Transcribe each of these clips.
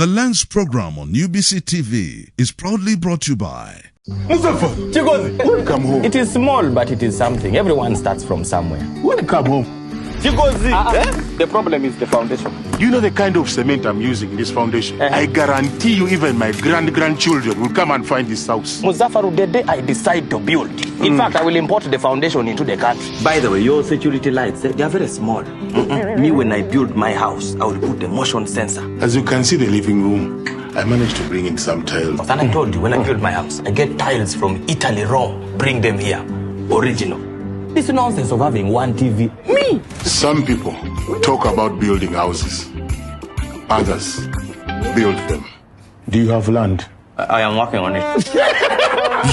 The Lens program on UBC TV is proudly brought to you by Mustafa, Chigozi, welcome home. It is small, but it is something. Everyone starts from somewhere. Welcome home. Chigozi, the problem is the foundation. You know the kind of cement I'm using in this foundation? I guarantee you even my grandchildren will come and find this house. Muzaffaru, the day I decide to build, in fact, I will import the foundation into the country. By the way, your security lights, they are very small. Me, when I build my house, I will put the motion sensor. As you can see the living room, I managed to bring in some tiles. And I told you, when I build my house, I get tiles from Italy, Rome, bring them here, original. This nonsense of having one TV, me! Some people talk about building houses. Others build them. Do you have land? I am working on it.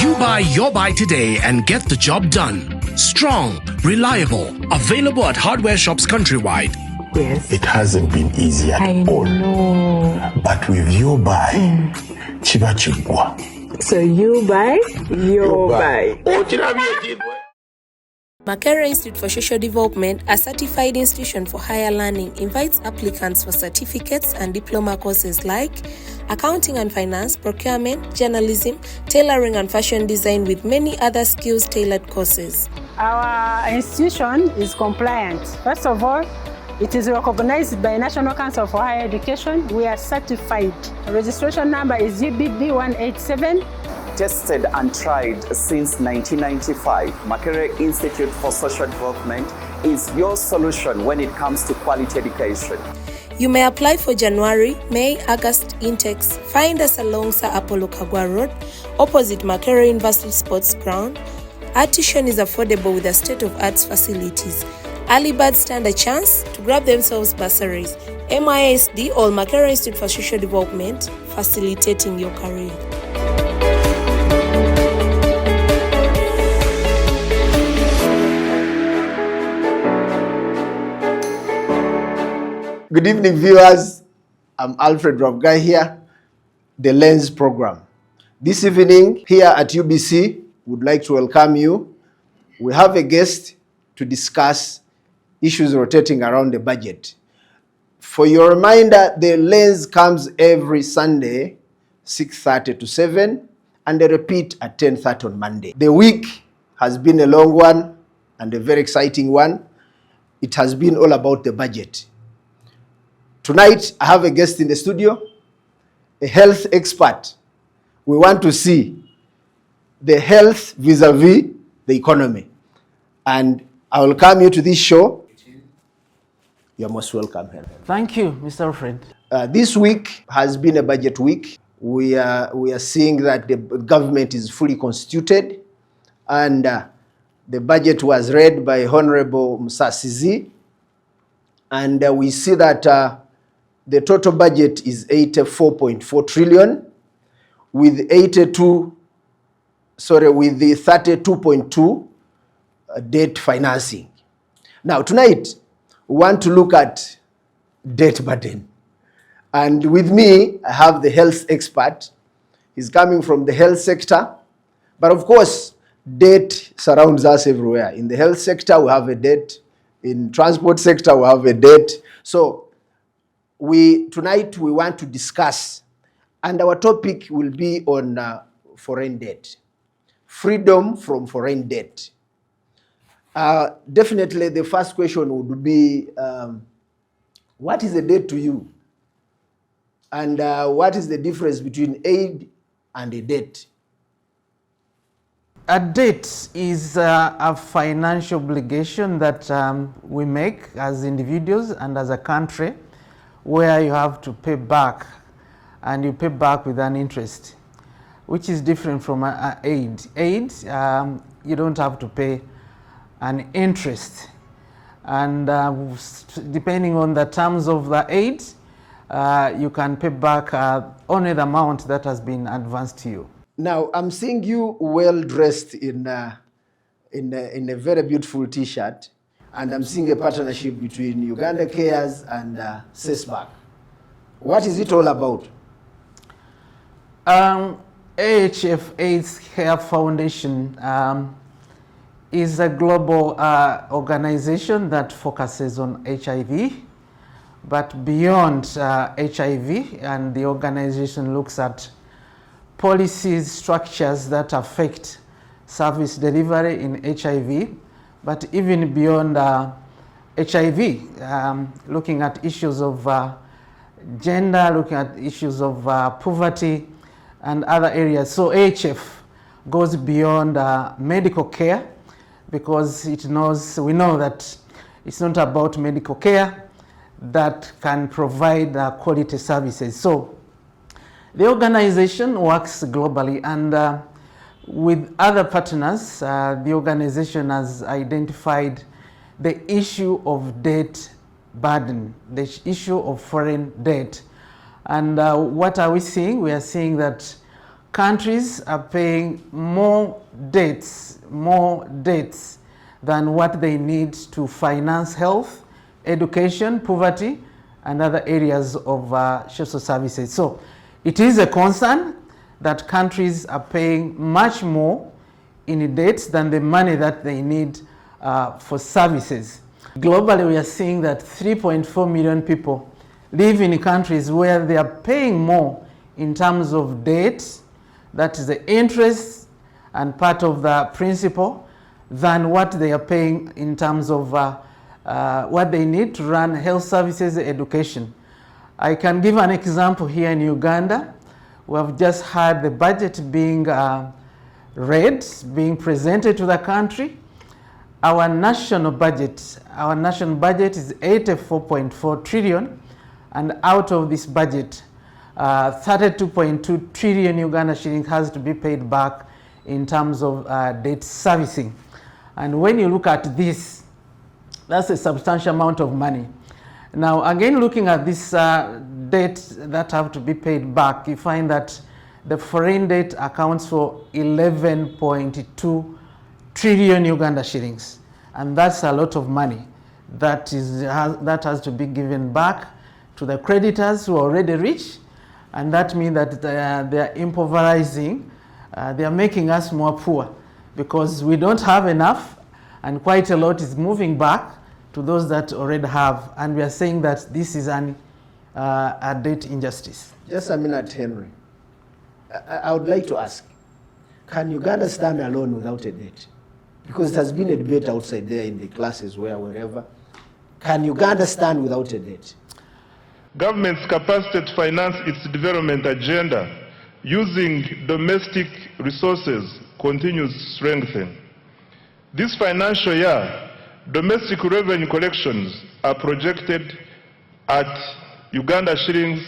You buy your buy today and get the job done. Strong, reliable, available at hardware shops countrywide. Yes. It hasn't been easy at all. I know. But with your buy, chiba chigwa. So you buy, your buy. Makerere Institute for Social Development, a certified institution for higher learning, invites applicants for certificates and diploma courses like accounting and finance, procurement, journalism, tailoring and fashion design, with many other skills-tailored courses. Our institution is compliant. First of all, it is recognized by National Council for Higher Education. We are certified. The registration number is UBB 187. Tested and tried since 1995, Makerere Institute for Social Development is your solution when it comes to quality education. You may apply for January, May, August intakes. Find us along Sir Apollo Kagwa Road, opposite Makerere University Sports Ground. Our tuition is affordable with a state-of-art facilities. Early birds stand a chance to grab themselves bursaries. MISD or Makerere Institute for Social Development, facilitating your career. Good evening, viewers. I'm Alfred Ravgai here, the Lens program. This evening, here at UBC, would like to welcome you. We have a guest to discuss issues rotating around the budget. For your reminder, the Lens comes every Sunday, 6:30 to 7, and they repeat at 10:30 on Monday. The week has been a long one and a very exciting one. It has been all about the budget. Tonight, I have a guest in the studio, a health expert. We want to see the health vis-a-vis the economy. And I will come you to this show. You're most welcome here. Thank you, Mr. Alfred. This week has been a budget week. We are seeing that the government is fully constituted, and the budget was read by Honorable Musasizi, and we see that the total budget is 84.4 trillion, with the 32.2 debt financing. Now tonight, we want to look at debt burden. And with me, I have the health expert. He's coming from the health sector. But of course, debt surrounds us everywhere. In the health sector, we have a debt. In transport sector, we have a debt. So tonight we want to discuss, and our topic will be on foreign debt. Freedom from foreign debt. Definitely the first question would be, what is a debt to you? And what is the difference between aid and a debt? A debt is a financial obligation that we make as individuals and as a country, where you have to pay back, and you pay back with an interest, which is different from aid. Aid, you don't have to pay an interest, and depending on the terms of the aid, you can pay back only the amount that has been advanced to you. Now, I'm seeing you well dressed in a very beautiful T-shirt, and I'm seeing a partnership between Uganda Cares and CESBAC. What is it all about? AHF AIDS Care Foundation is a global organization that focuses on HIV, but beyond HIV, and the organization looks at policies, structures that affect service delivery in HIV, but even beyond HIV, looking at issues of gender, looking at issues of poverty and other areas. So AHF goes beyond medical care, because we know that it's not about medical care that can provide quality services. So the organization works globally, and with other partners, the organization has identified the issue of debt burden, the issue of foreign debt. And what are we seeing? We are seeing that countries are paying more debts than what they need to finance health, education, poverty, and other areas of social services. So it is a concern that countries are paying much more in debts than the money that they need for services. Globally, we are seeing that 3.4 million people live in countries where they are paying more in terms of debt, that is the interest and part of the principal, than what they are paying in terms of what they need to run health services, education. I can give an example here in Uganda. We have just had the budget being read, being presented to the country. Our national budget is 84.4 trillion, and out of this budget, 32.2 trillion Uganda shillings has to be paid back in terms of debt servicing. And when you look at this, that's a substantial amount of money. Now, again, looking at this debt that have to be paid back, you find that the foreign debt accounts for 11.2 trillion Uganda shillings. And that's a lot of money that has to be given back to the creditors who are already rich. And that means that they are impoverizing, they are making us more poor, because we don't have enough, and quite a lot is moving back to those that already have. And we are saying that this is a debt injustice. Just a minute, Henry. I would like to ask, can Uganda stand alone without a debt? Because it has been a debate outside there in the classes, wherever. Can Uganda stand without a debt? Government's capacity to finance its development agenda using domestic resources continues to strengthen. This financial year, domestic revenue collections are projected at Uganda shillings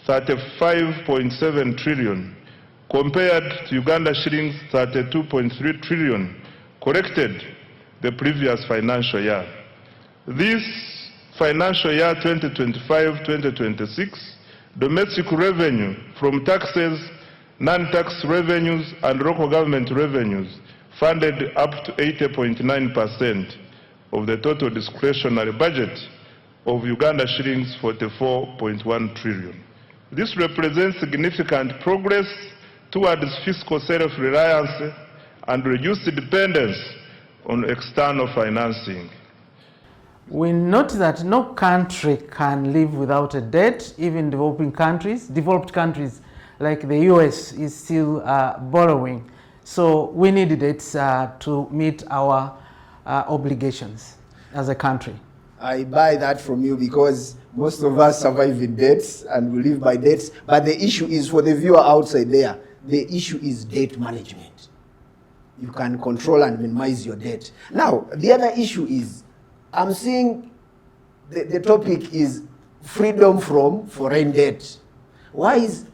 35.7 trillion, compared to Uganda shillings 32.3 trillion collected the previous financial year. This financial year 2025-2026, domestic revenue from taxes, non-tax revenues, and local government revenues funded up to 80.9% of the total discretionary budget of Uganda shillings 44.1 trillion. This represents significant progress towards fiscal self-reliance and reduced dependence on external financing. We note that no country can live without a debt. Even developed countries like the US is still borrowing. So we need debts to meet our obligations as a country. I buy that from you, because most of us survive in debts and we live by debts. But the issue is, for the viewer outside there, the issue is debt management. You can control and minimize your debt. Now, the other issue is, I'm seeing the topic is freedom from foreign debt. Why is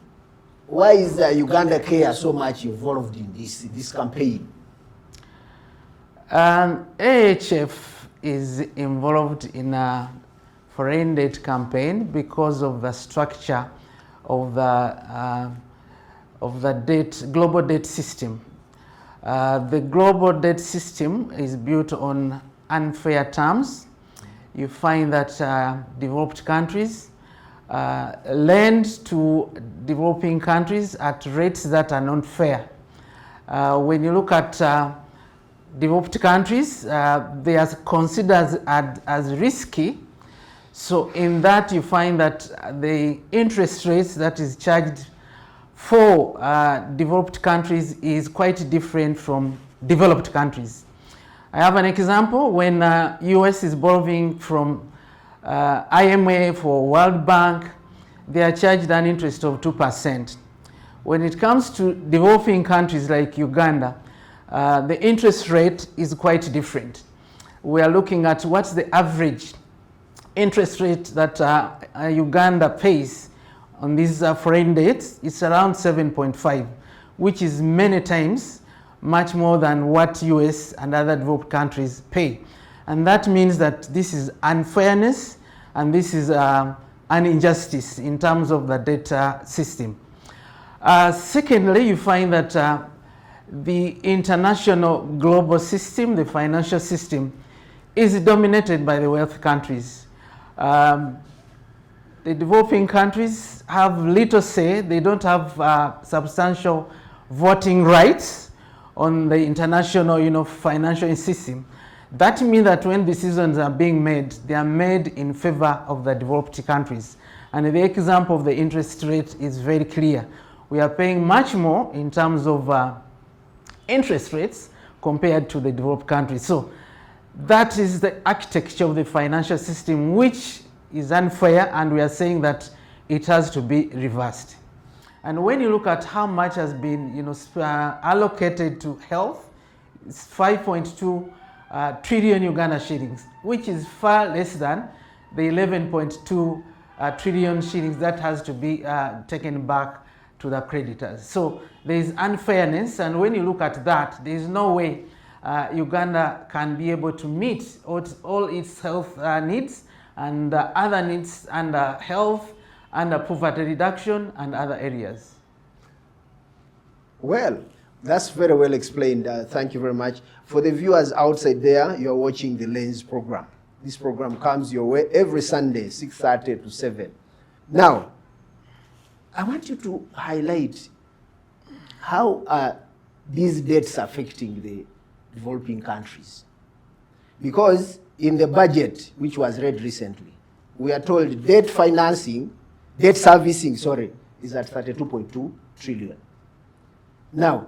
Uganda Care so much involved in this campaign? AHF is involved in a foreign debt campaign because of the structure of the global debt system. The global debt system is built on unfair terms. You find that developed countries lend to developing countries at rates that are not fair. When you look at developed countries, they are considered as risky So in that you find that the interest rates that is charged for developed countries is quite different from developed countries. I have an example. When US is borrowing from IMF or World Bank, they are charged an interest of 2%. When it comes to developing countries like Uganda, the interest rate is quite different. We are looking at what's the average interest rate that Uganda pays on these foreign debts. It's around 7.5, which is many times much more than what US and other developed countries pay. And that means that this is unfairness and this is an injustice in terms of the debt system. Secondly, you find that the international global system, the financial system, is dominated by the wealthy countries. The developing countries have little say. They don't have substantial voting rights on the international, financial system. That means that when decisions are being made, they are made in favor of the developed countries. And the example of the interest rate is very clear. We are paying much more in terms of interest rates compared to the developed countries. So that is the architecture of the financial system, which is unfair, and we are saying that it has to be reversed. And when you look at how much has been allocated to health, it's 5.2 trillion Uganda shillings, which is far less than the 11.2 trillion shillings that has to be taken back to the creditors. So there is unfairness, and when you look at that, there is no way Uganda can be able to meet all its health needs and other needs under health, under poverty reduction and other areas. Well, that's very well explained. Thank you very much. For the viewers outside there, you're watching the Lens program. This program comes your way every Sunday, 6:30 to 7. Now, I want you to highlight how these debts affecting the developing countries. Because in the budget, which was read recently, we are told debt servicing, is at 32.2 trillion. Now,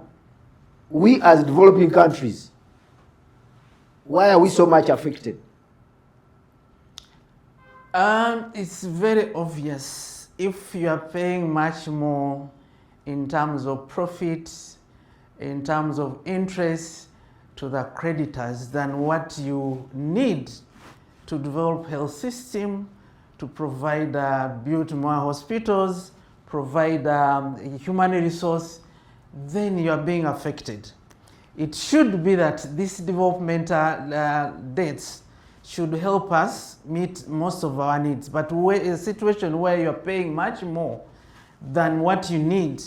we as developing countries, why are we so much affected? It's very obvious. If you are paying much more in terms of profit, in terms of interest to the creditors than what you need to develop health system, to provide, build more hospitals, provide human resource, then you are being affected. It should be that these developmental debts should help us meet most of our needs. But a situation where you're paying much more than what you need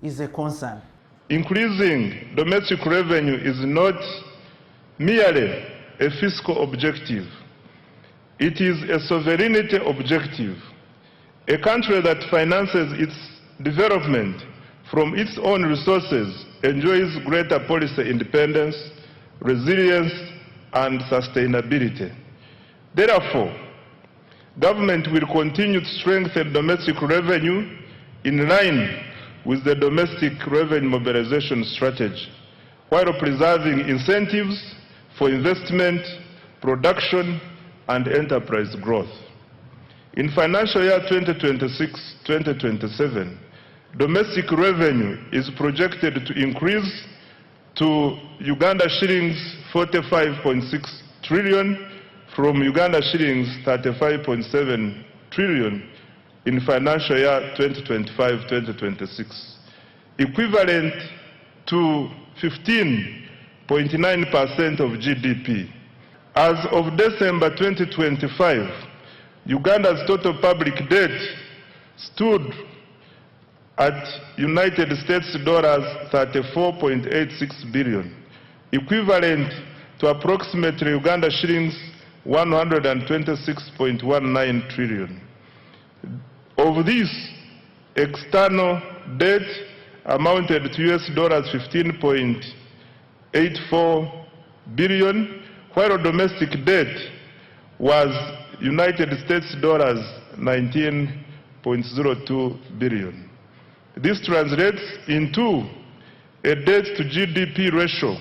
is a concern. Increasing domestic revenue is not merely a fiscal objective. It is a sovereignty objective. A country that finances its development from its own resources enjoys greater policy independence, resilience, and sustainability. Therefore, government will continue to strengthen domestic revenue in line with the domestic revenue mobilization strategy, while preserving incentives for investment, production, and enterprise growth. In financial year 2026-2027, domestic revenue is projected to increase to Uganda shillings 45.6 trillion from Uganda shillings 35.7 trillion in financial year 2025-2026, equivalent to 15.9% of GDP. As of December 2025, Uganda's total public debt stood at United States dollars 34.86 billion, equivalent to approximately Uganda shillings 126.19 trillion. Of this, external debt amounted to US dollars 15.84 billion, while domestic debt was United States dollars 19.02 billion. This translates into a debt to GDP ratio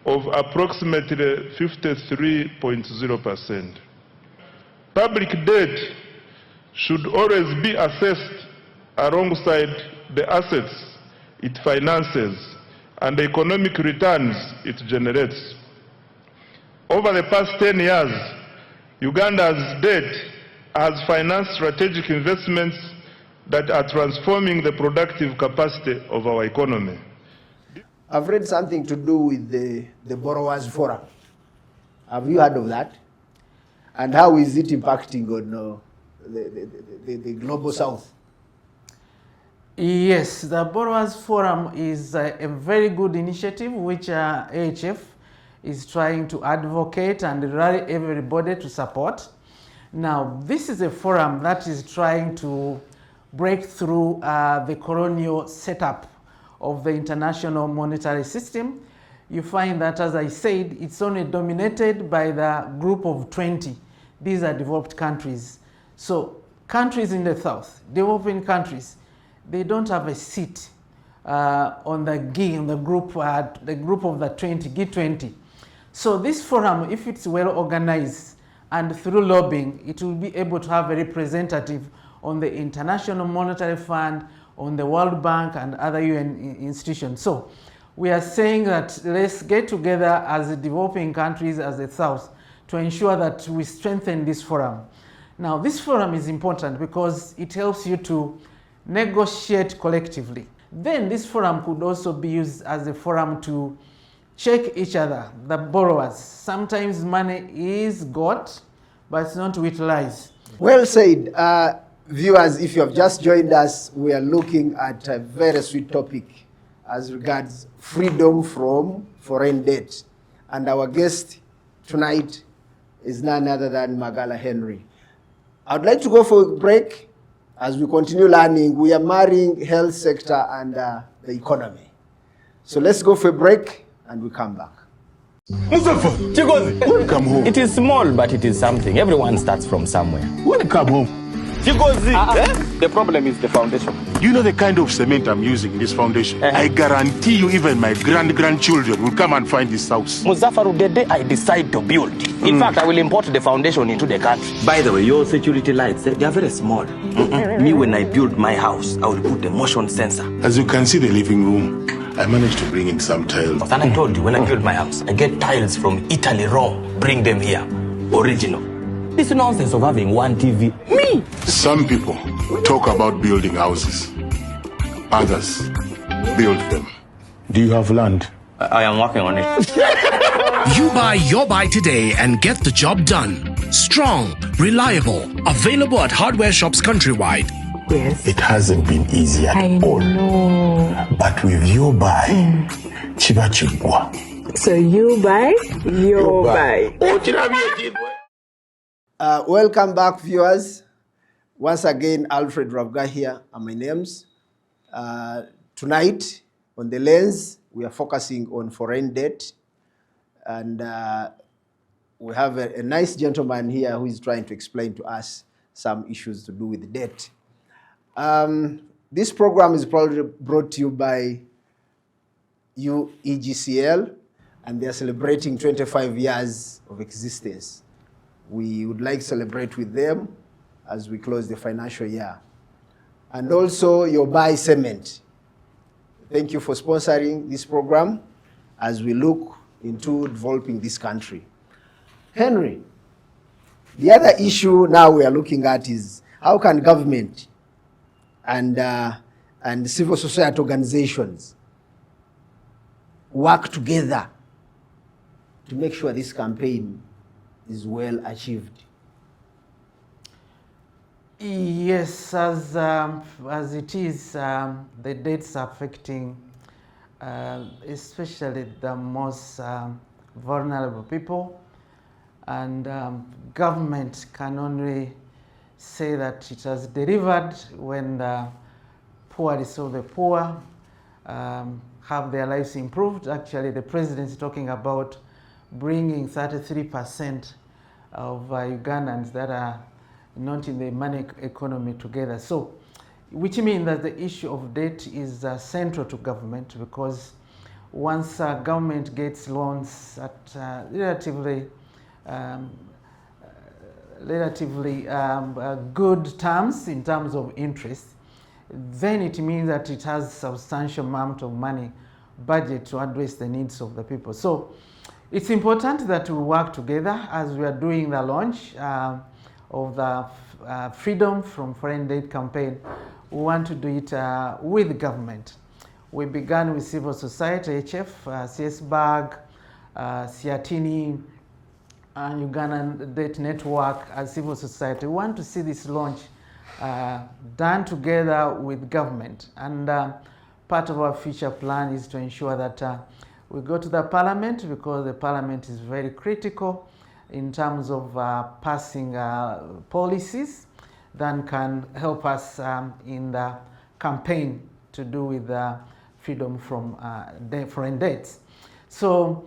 of approximately 53.0%. Public debt should always be assessed alongside the assets it finances and the economic returns it generates. Over the past 10 years, Uganda's debt has financed strategic investments that are transforming the productive capacity of our economy. I've read something to do with the Borrowers Forum. Have you heard of that? And how is it impacting on the Global South? Yes, the Borrowers Forum is a very good initiative which AHF is trying to advocate and rally everybody to support. Now, this is a forum that is trying to break through the colonial setup of the international monetary system. You find that, as I said, it's only dominated by the group of 20. These are developed countries. So countries in the south, developing countries, they don't have a seat on the group of the 20, G20. So this forum, if it's well organized and through lobbying, it will be able to have a representative on the International Monetary Fund, on the World Bank and other UN institutions. So we are saying that let's get together as the developing countries, as the South, to ensure that we strengthen this forum. Now, this forum is important because it helps you to negotiate collectively. Then this forum could also be used as a forum to check each other, the borrowers. Sometimes money is got, but it's not utilized. Well said. Viewers, if you have just joined us, we are looking at a very sweet topic as regards freedom from foreign debt. And our guest tonight is none other than Magala Henry. I'd like to go for a break as we continue learning. We are marrying health sector and the economy. So let's go for a break and we come back. Mustafa, welcome home. It is small, but it is something. Everyone starts from somewhere. Welcome home. The problem is the foundation. You know the kind of cement I'm using in this foundation? I guarantee you even my grandchildren will come and find this house. Muzaffaru, the day I decide to build, in fact, I will import the foundation into the country. By the way, your security lights, they are very small. Me, when I build my house, I will put a motion sensor. As you can see the living room, I managed to bring in some tiles. And I told you, when I build my house, I get tiles from Italy raw, bring them here, original. This nonsense of having one TV. Me! Some people talk about building houses. Others build them. Do you have land? I am working on it. You buy your buy today and get the job done. Strong, reliable, available at hardware shops countrywide. Yes. It hasn't been easy at all. know. But with your buy, chiba chibwa. So you buy, your buy. Welcome back, viewers. Once again, Alfred Ravga here are my names. Tonight, on The Lens, we are focusing on foreign debt. And we have a nice gentleman here who is trying to explain to us some issues to do with debt. This program is probably brought to you by UEGCL, and they are celebrating 25 years of existence. We would like to celebrate with them as we close the financial year. And also your buy cement. Thank you for sponsoring this program as we look into developing this country. Henry, the other issue now we are looking at is how can government and civil society organizations work together to make sure this campaign is well achieved? Yes, as it is, the debts affecting especially the most vulnerable people, and government can only say that it has delivered when the poorest of the poor have their lives improved. Actually, the president is talking about bringing 33% Ugandans that are not in the money economy together. So, which means that the issue of debt is central to government, because once government gets loans at relatively good terms in terms of interest, then it means that it has substantial amount of money budget to address the needs of the people. So it's important that we work together as we are doing the launch of the Freedom from Foreign Debt campaign. We want to do it with government. We began with civil society, HF, CSBAG, Siatini, and Ugandan Debt Network as civil society. We want to see this launch done together with government. And part of our future plan is to ensure that we go to the parliament, because the parliament is very critical in terms of passing policies that can help us in the campaign to do with freedom from foreign debts. So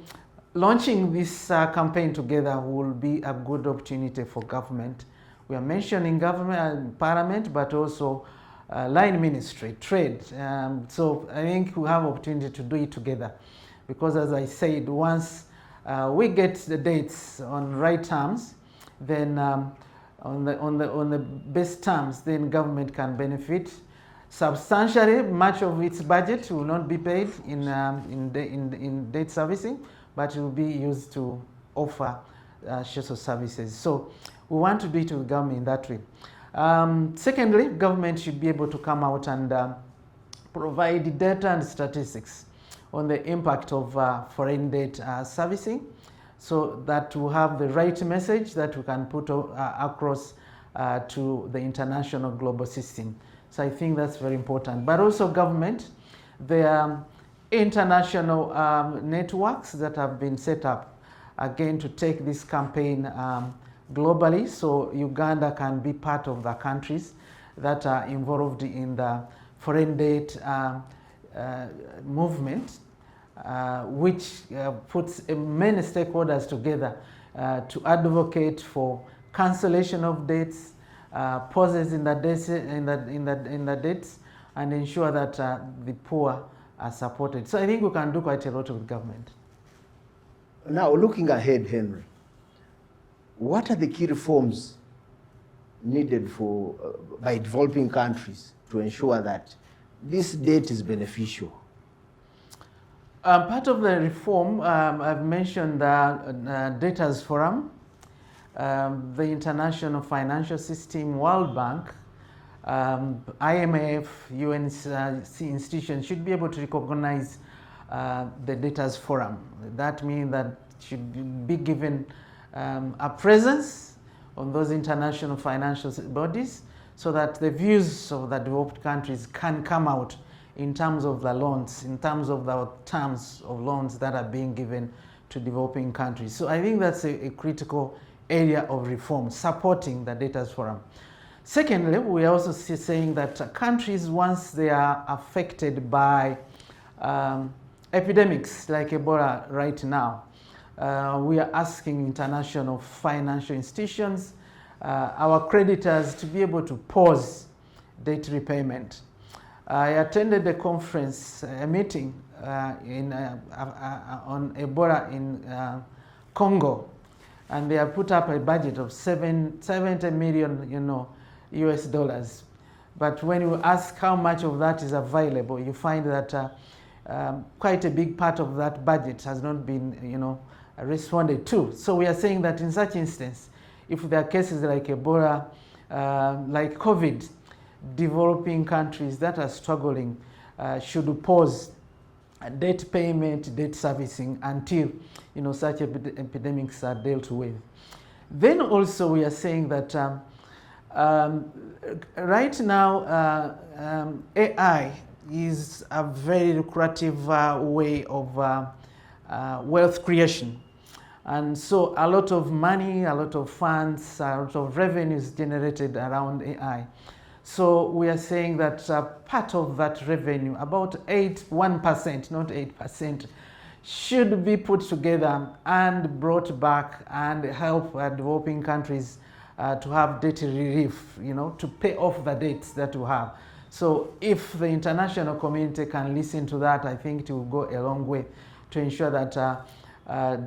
launching this campaign together will be a good opportunity for government. We are mentioning government and parliament, but also line ministry, trade. So I think we have opportunity to do it together, because as I said, once we get the dates on right terms, then on the best terms, then government can benefit substantially. Much of its budget will not be paid in debt servicing, but it will be used to offer social services. So we want to do it with government in that way. Secondly, government should be able to come out and provide data and statistics on the impact of foreign debt servicing, so that we have the right message that we can put across to the international global system. So I think that's very important. But also government, there are international networks that have been set up, again, to take this campaign globally, so Uganda can be part of the countries that are involved in the foreign debt movement, which puts many stakeholders together to advocate for cancellation of debts, pauses in the debts, and ensure that the poor are supported. So I think we can do quite a lot with government. Now, looking ahead, Henry, what are the key reforms needed for by developing countries to ensure that this debt is beneficial? Part of the reform, I've mentioned the Debtors Forum, the International Financial System, World Bank, IMF, UNC institutions should be able to recognize the Debtors Forum. That means that should be given a presence on those international financial bodies, so that the views of the developed countries can come out in terms of the loans, in terms of the terms of loans that are being given to developing countries. So I think that's a critical area of reform, supporting the Debtors Forum. Secondly, we are also saying that countries, once they are affected by epidemics like Ebola right now, we are asking international financial institutions, our creditors, to be able to pause debt repayment. I attended a conference, a meeting on Ebola in Congo, and they have put up a budget of 70 million, US dollars. But when you ask how much of that is available, you find that quite a big part of that budget has not been, responded to. So we are saying that in such instance, if there are cases like Ebola, like COVID, developing countries that are struggling should pause debt payment, debt servicing until such epidemics are dealt with. Then also we are saying that right now AI is a very lucrative way of wealth creation. And so a lot of money, a lot of funds, a lot of revenues generated around AI. So we are saying that part of that revenue, about 1%, not 8%, should be put together and brought back and help developing countries to have debt relief, to pay off the debts that we have. So if the international community can listen to that, I think it will go a long way to ensure that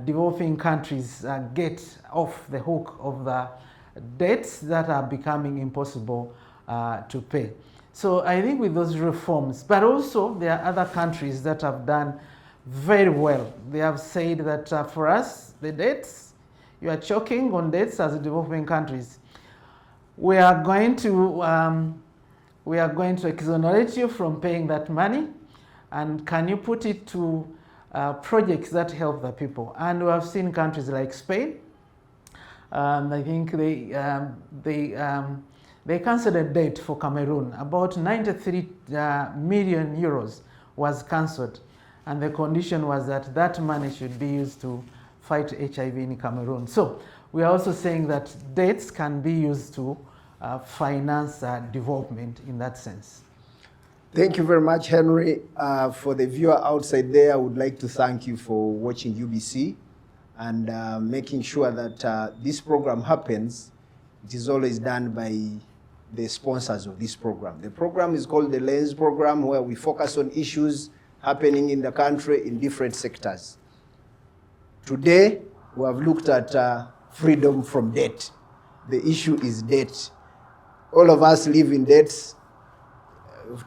developing countries get off the hook of the debts that are becoming impossible to pay. So I think with those reforms, but also there are other countries that have done very well. They have said that for us, the debts, you are choking on debts as developing countries. We are going to exonerate you from paying that money, and can you put it to projects that help the people? And we have seen countries like Spain. I think they cancelled a debt for Cameroon. About 93 million euros was cancelled, and the condition was that that money should be used to fight HIV in Cameroon. So we are also saying that debts can be used to finance development in that sense. Thank you very much, Henry. For the viewer outside there, I would like to thank you for watching UBC and making sure that this program happens. It is always done by the sponsors of this program. The program is called the Lens Program, where we focus on issues happening in the country in different sectors. Today, we have looked at freedom from debt. The issue is debt. All of us live in debts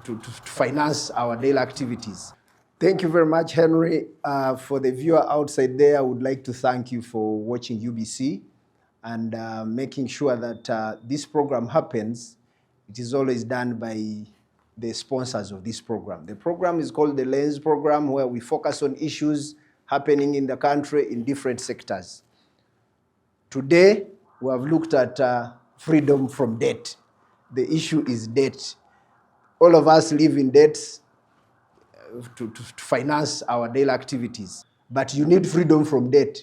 to finance our daily activities. Thank you very much, Henry. For the viewer outside there, I would like to thank you for watching UBC and making sure that this program happens. It is always done by the sponsors of this program. The program is called the Lens Program, where we focus on issues happening in the country in different sectors. Today, we have looked at freedom from debt. The issue is debt. All of us live in debts to finance our daily activities. But you need freedom from debt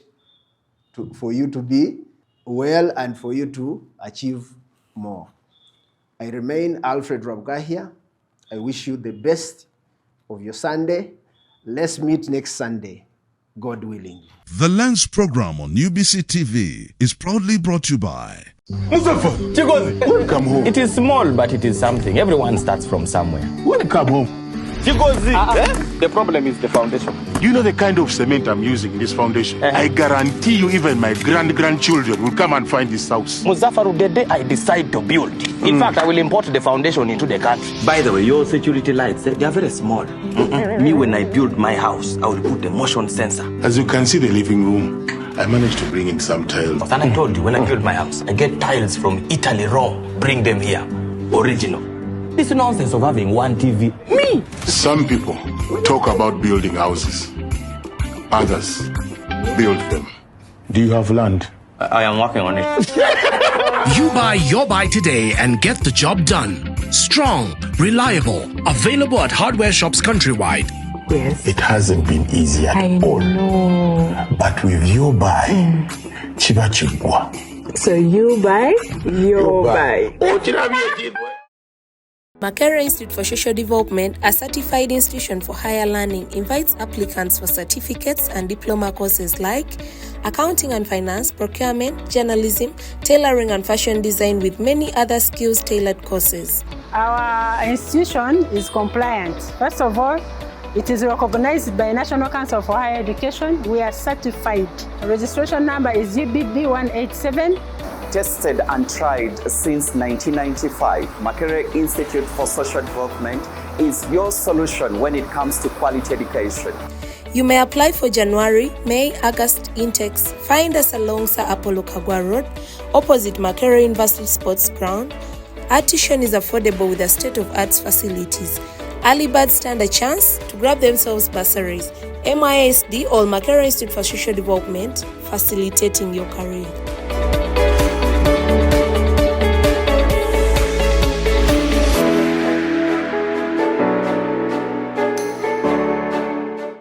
for you to be well and for you to achieve more. I remain Alfred Rabgahia. I wish you the best of your Sunday. Let's meet next Sunday, God willing. The Lens program on UBC TV is proudly brought to you by Mustafa, welcome home. It is small, but it is something. Everyone starts from somewhere. Welcome home. The problem is the foundation. You know the kind of cement I'm using in this foundation? I guarantee you even my grandchildren will come and find this house. Muzafaru, the day I decide to build. In fact, I will import the foundation into the country. By the way, your security lights, they are very small. Me, when I build my house, I will put a motion sensor. As you can see the living room, I managed to bring in some tiles. And I told you, when I build my house, I get tiles from Italy, Rome, bring them here. Original. This nonsense of having one TV. Me! Some people talk about building houses. Others build them. Do you have land? I am working on it. You buy your buy today and get the job done. Strong, reliable, available at hardware shops countrywide. Yes. It hasn't been easy at all. I know. But with your buy, chiba chigwa. So you buy, your buy. Makerere Institute for Social Development, a certified institution for higher learning, invites applicants for certificates and diploma courses like accounting and finance, procurement, journalism, tailoring and fashion design, with many other skills-tailored courses. Our institution is compliant. First of all, it is recognized by National Council for Higher Education. We are certified. The registration number is UBB 187. Tested and tried since 1995, Makerere Institute for Social Development is your solution when it comes to quality education. You may apply for January, May, August intakes. Find us along Sir Apollo Kagwa Road, opposite Makerere University Sports Ground. Our tuition is affordable with the state-of-art facilities. Early birds stand a chance to grab themselves bursaries. MISD or Makerere Institute for Social Development, facilitating your career.